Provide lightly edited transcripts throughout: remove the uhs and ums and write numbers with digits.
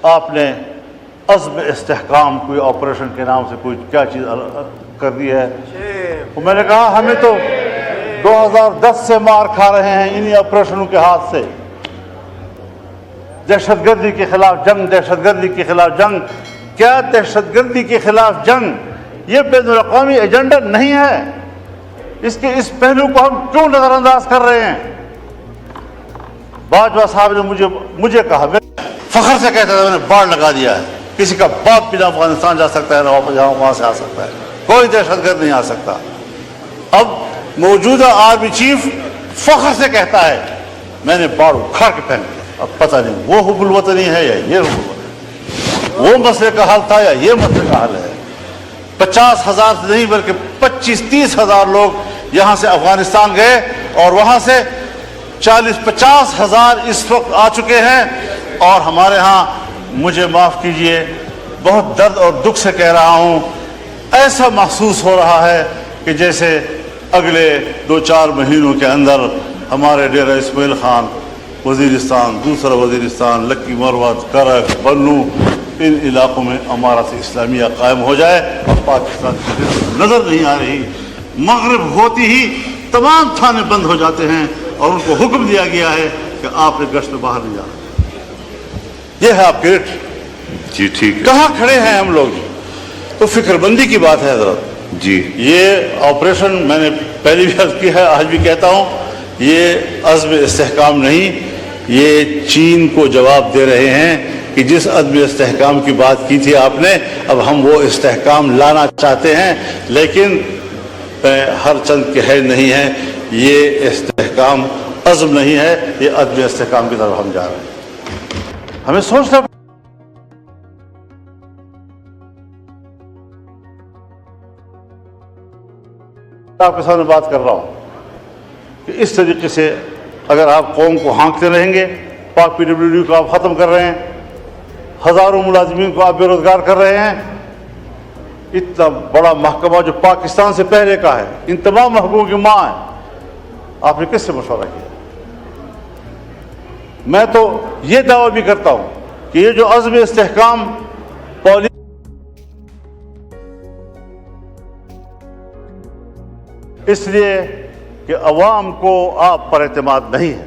आपने अज़्म इस्तेहकाम कोई ऑपरेशन के नाम से कोई क्या चीज़ कर दी है। तो मैंने कहा हमें तो 2010 से मार खा रहे हैं इन्हीं ऑपरेशनों के हाथ से। दहशतगर्दी के खिलाफ जंग, दहशतगर्दी के खिलाफ जंग, क्या दहशतगर्दी के खिलाफ जंग ये बैनुल-अक़वामी एजेंडा नहीं है? इसके इस पहलू को हम क्यों नज़रअंदाज कर रहे हैं? बाजवा साहब ने मुझे कहा, मैं फख्र से कहता था मैंने बाढ़ लगा दिया है, किसी का बाप भी ना अफगानिस्तान जा सकता है ना वापस वहाँ से आ सकता है, कोई दहशतगर्द नहीं आ सकता। अब मौजूदा आर्मी चीफ फख्र से कहता है मैंने बाढ़ उखाड़ के फेंक दिया। अब पता नहीं वो हुब्बुल वतनी है या ये हुब्बुल वतनी, वो मसले का हल था या ये मसले का हल है। 50,000 से नहीं बल्कि 25-30 हज़ार लोग यहाँ से अफगानिस्तान गए और वहाँ से 40-50 हज़ार इस वक्त आ चुके हैं। और हमारे यहाँ, मुझे माफ़ कीजिए, बहुत दर्द और दुख से कह रहा हूँ, ऐसा महसूस हो रहा है कि जैसे अगले 2-4 महीनों के अंदर हमारे डेरा इस्माइल खान, वज़ीरिस्तान, दूसरा वज़ीरिस्तान, लक्की मरवत, करक, बन्नू, इन इलाकों में अमारत इस्लामिया कायम हो जाए और पाकिस्तान की नज़र नहीं आ रही। मगरिब होती ही तमाम थाने बंद हो जाते हैं और उनको हुक्म दिया गया है कि आपने गश्त में बाहर नहीं जाना। ये है आपकी रिट। जी ठीक है। कहाँ खड़े हैं हम लोग? तो फिक्रमंदी की बात है हजरत जी। ये ऑपरेशन मैंने पहले भी अर्ज की है, आज भी कहता हूँ, ये अज़्म इस्तेहकाम नहीं, ये चीन को जवाब दे रहे हैं कि जिस अज़्म इस्तेहकाम की बात की थी आपने, अब हम वो इस्तेहकाम लाना चाहते हैं, लेकिन हर चंद के है नहीं है। ये इस्तेहकाम अज़्म नहीं है, ये अज़्म इस्तेहकाम की तरफ हम जा रहे हैं। हमें सोचना, आपके सामने बात कर रहा हूं कि इस तरीके से अगर आप कौम को हाँकते रहेंगे, पाक PWD को आप ख़त्म कर रहे हैं, हज़ारों मुलाजिमीन को आप बेरोज़गार कर रहे हैं, इतना बड़ा महकमा जो पाकिस्तान से पहले का है, इन तमाम महकमों की माँ है, आपने किससे मशवरा किया? मैं तो ये दावा भी करता हूँ कि ये जो अज़्म इस्तेहकाम पॉलिसी इसलिए कि अवाम को आप पर एतमाद नहीं है।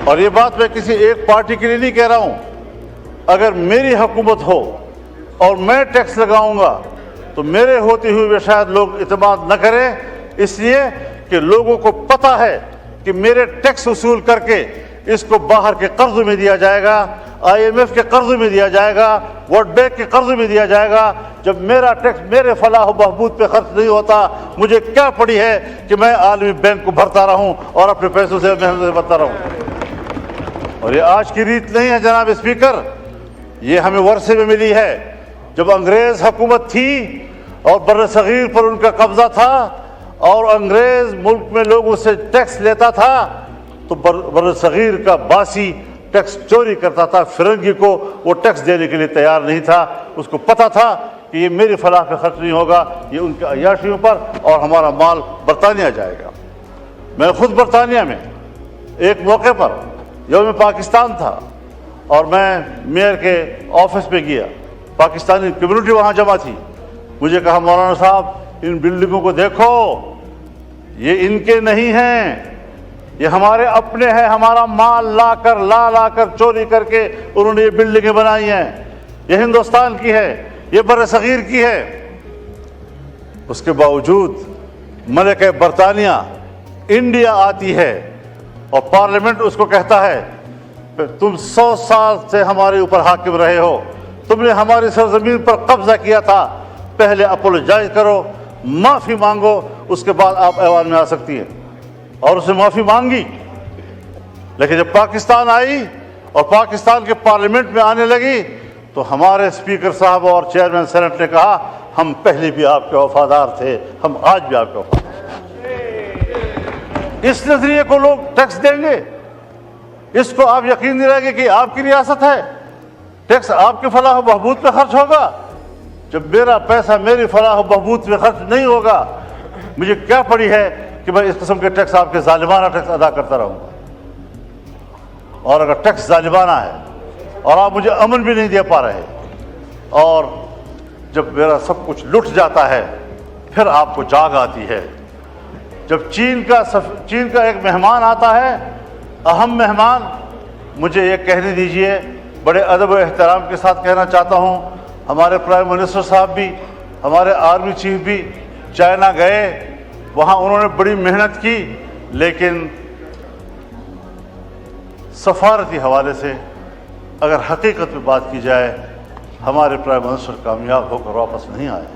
और ये बात मैं किसी एक पार्टी के लिए नहीं कह रहा हूं। अगर मेरी हुकूमत हो और मैं टैक्स लगाऊंगा तो मेरे होते हुए शायद लोग एतमाद न करें, इसलिए कि लोगों को पता है कि मेरे टैक्स वसूल करके इसको बाहर के कर्ज में दिया जाएगा, IMF के कर्ज में दिया जाएगा, वर्ल्ड बैंक के कर्ज में दिया जाएगा। जब मेरा टैक्स मेरे फलाह व बहबूद पे खर्च नहीं होता, मुझे क्या पड़ी है कि मैं आलमी बैंक को भरता रहूं और अपने पैसों से मेहनत से भरता रहूं। और ये आज की रीत नहीं है जनाब स्पीकर, ये हमें वर्षे में मिली है। जब अंग्रेज हुकूमत थी और बर्र सगीर पर उनका कब्जा था और अंग्रेज मुल्क में लोगों से टैक्स लेता था, तो बर्र सगीर का बासी टैक्स चोरी करता था, फिरंगी को वो टैक्स देने के लिए तैयार नहीं था। उसको पता था कि ये मेरी फलाह पे खर्च नहीं होगा, ये उनके अय्याशियों पर और हमारा माल बरतानिया जाएगा। मैं खुद बरतानिया में एक मौके पर यौम पाकिस्तान था और मैं मेयर के ऑफिस पे गया, पाकिस्तानी कम्युनिटी वहाँ जमा थी। मुझे कहा मौलाना साहब इन बिल्डिंगों को देखो, ये इनके नहीं हैं, ये हमारे अपने हैं, हमारा माल ला कर चोरी करके उन्होंने ये बिल्डिंगें बनाई हैं, ये हिंदुस्तान की है, ये बर्र सगीर की है। उसके बावजूद मलिक बरतानिया इंडिया आती है और पार्लियामेंट उसको कहता है तुम 100 साल से हमारे ऊपर हाकिम रहे हो, तुमने हमारी सरजमीन पर कब्जा किया था, पहले अपोलोजाइज करो, माफ़ी मांगो, उसके बाद आप ऐवान में आ सकती है। और उसने माफ़ी मांगी। लेकिन जब पाकिस्तान आई और पाकिस्तान के पार्लियामेंट में आने लगी तो हमारे स्पीकर साहब और चेयरमैन सेनेट ने कहा हम पहले भी आपके वफादार थे, हम आज भी आपके वफादार हैं। इस नजरिए को लोग टैक्स देंगे, इसको आप यकीन दिलाएंगे कि आपकी रियासत है, टैक्स आपके फलाह व बहबूद पे खर्च होगा। जब मेरा पैसा मेरी फलाह व बहबूद पे खर्च नहीं होगा, मुझे क्या पड़ी है कि मैं इस किस्म के टैक्स, आपके जालिमाना टैक्स अदा करता रहूँगा। اور اگر ٹیکس ظالمانہ ہے اور آپ مجھے امن بھی نہیں دے پا رہے اور جب میرا سب کچھ لٹ جاتا ہے پھر آپ کو جاگ آتی ہے. جب چین کا ایک مہمان آتا ہے, اہم مہمان, مجھے یہ کہنے دیجئے, بڑے ادب و احترام کے ساتھ کہنا چاہتا ہوں, ہمارے پرائم منسٹر صاحب بھی, ہمارے آرمی چیف بھی چائنا گئے, وہاں انہوں نے بڑی محنت کی, لیکن سفارتی حوالے سے اگر حقیقت میں بات کی جائے ہمارے پرائم منسٹر کامیاب ہو کر واپس نہیں آئے.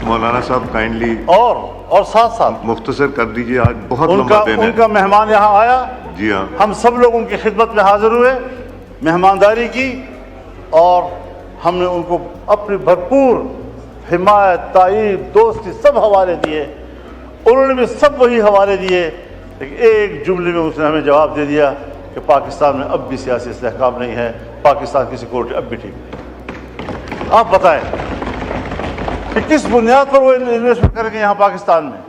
مولانا صاحب کائنڈلی اور ساتھ ساتھ مختصر کر دیجئے, آج بہت لمبا دن ہے. ان کا مہمان یہاں آیا, جی ہاں, ہم سب لوگ ان کی خدمت میں حاضر ہوئے, مہمانداری کی, اور ہم نے ان کو اپنی بھرپور حمایت, تائید, دوستی سب حوالے دیے. انہوں نے بھی سب وہی حوالے دیے, لیکن ایک جملے میں اس نے ہمیں جواب دے دیا کہ پاکستان میں اب بھی سیاسی استحکام نہیں ہے, پاکستان کی سیکورٹی اب بھی ٹھیک نہیں. آپ بتائیں کہ کس بنیاد پر وہ انویسٹمنٹ کریں گے یہاں پاکستان میں؟